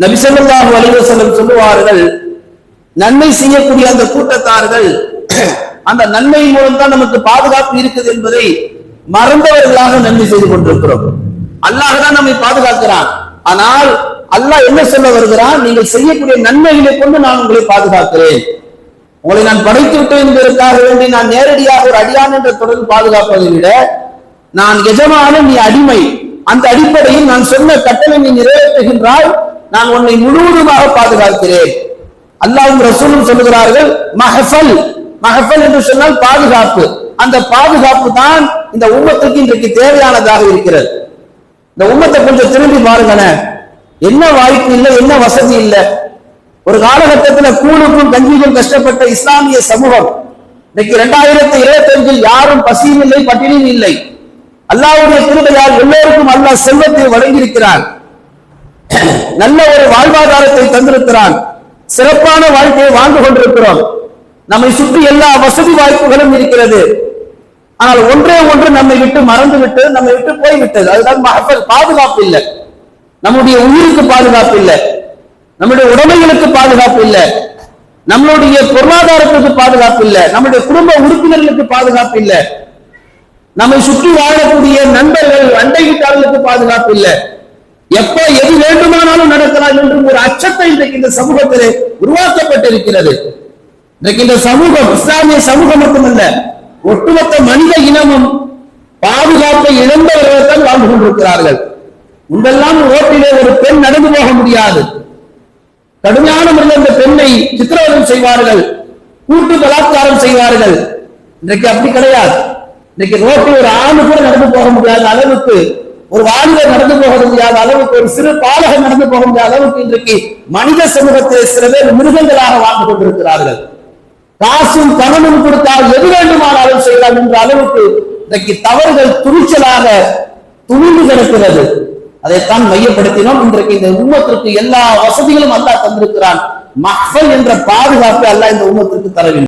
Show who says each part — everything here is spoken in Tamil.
Speaker 1: நபி ஸல்லல்லாஹு அலைஹி வஸல்லம் சொல்லுவார்கள், நன்மை செய்யக்கூடிய அந்த கூட்டத்தார்கள் அந்த நன்மை மூலம் தான் நமக்கு பாதுகாப்பு இருக்குது என்பதை மறந்தவர்களாக நன்மை செய்து கொண்டிருக்கிறோம். அல்லாஹ் தான் நம்மை பாதுகாக்கிறான். ஆனால் அல்லாஹ் என்ன சொல்ல வருகிறான்? நீங்கள் செய்யக்கூடிய நன்மைகளை கொண்டு நான் உங்களை பாதுகாக்கிறேன். உங்களை நான் படைத்து விட்டேன் என்பதற்காக வேண்டி நான் நேரடியாக ஒரு அடியான் என்ற தொடர்பு பாதுகாப்பதை விட, நான் எஜமானன், நீ அடிமை, அந்த அடிப்படையில் நான் சொன்ன கட்டளை நீ நிறைவேற்றுகின்றால் நான் உன்னை முழுவதுமாக பாதுகாக்கிறேன். அல்லாஹ்வும் ரசூலும் சொல்லுகிறார்கள், மஹஃபல். மஹஃபல் என்று சொன்னால் பாதுகாப்பு. அந்த பாதுகாப்பு தான் இந்த உம்மத்துக்கு இன்றைக்கு தேவையானதாக இருக்கிறது. இந்த உம்மத்தை கொஞ்சம் திரும்பி பாருங்களேன். என்ன வாய்ப்பு இல்லை, என்ன வசதி இல்லை. ஒரு காலகட்டத்தில் கூழுக்கும் கஞ்சிக்கும் கஷ்டப்பட்ட இஸ்லாமிய சமூகம் இன்னைக்கு 2025 யாரும் பசியும் இல்லை, பட்டினியும் இல்லை. அல்லாஹ்வுடைய கிருபையால் எல்லோருக்கும் அல்லாஹ் செல்வத்தை வழங்கியிருக்கிறான். நல்ல ஒரு வாழ்வாதாரத்தை தந்திருக்கிறான். சிறப்பான வாழ்க்கையை வாழ்ந்து கொண்டிருக்கிறோம். நம்மை சுற்றி எல்லா வசதி வாய்ப்புகளும் இருக்கிறது. ஆனால் ஒன்றே ஒன்று நம்மை விட்டு மறந்து விட்டு, நம்மை விட்டு போய்விட்டது. அதுதான் மஹஃபல். பாதுகாப்பு இல்லை. நம்முடைய உயிருக்கு பாதுகாப்பு இல்லை, நம்முடைய உடைமைகளுக்கு பாதுகாப்பு இல்லை, நம்மளுடைய பொருளாதாரத்துக்கு பாதுகாப்பு இல்லை, நம்முடைய குடும்ப உறுப்பினர்களுக்கு பாதுகாப்பு இல்லை, நம்மை சுற்றி வாழக்கூடிய நண்பர்கள் அண்டை வீட்டாளர்களுக்கு பாதுகாப்பு இல்லை. எப்ப எது வேண்டுமானாலும் நடக்கலாம் என்று ஒரு அச்சத்தை இன்றைக்கு இந்த சமூகத்திலே உருவாக்கப்பட்டிருக்கிறது. இன்றைக்கு இந்த சமூகம், இஸ்லாமிய சமூகம் மட்டுமல்ல, ஒட்டுமொத்த மனித இனமும் பாதுகாப்பை இழந்தவர்கள் வாழ்ந்து கொண்டிருக்கிறார்கள். முன்பெல்லாம் ரோட்டிலே ஒரு பெண் நடந்து போக முடியாது. கடுமையான முறையில் அந்த பெண்ணை சித்திரவதை செய்வார்கள், கூட்டு பலாத்காரம் செய்வார்கள். இன்றைக்கு அப்படி கிடையாது. இன்னைக்கு ரோட்டில் ஒரு ஆணு கூட நடந்து போக முடியாத அளவுக்கு, ஒரு வாலிபர் நடந்து போக முடியாத அளவுக்கு, ஒரு சிறு பாலகர் நடந்து போக முடியாத அளவுக்கு இன்றைக்கு மனித சமூகத்தில் சில பேர் மிருகங்களாக வாழ்ந்து கொண்டிருக்கிறார்கள். காசும் பணமும் கொடுத்தால் எது வேண்டுமானாலும் செய்யலாம் என்ற அளவுக்கு இன்றைக்கு தவறுகள் துணிச்சலாக துணிந்து கிடக்கிறது. அதைத்தான் மையப்படுத்தினோம். இன்றைக்கு இந்த உம்மத்திற்கு எல்லா வசதிகளும் அல்லாஹ் தந்திருக்கிறான். மஹ்ஃபல் என்ற பாதுகாப்பை அல்லாஹ் இந்த உம்மத்திற்கு தர வேண்டும்.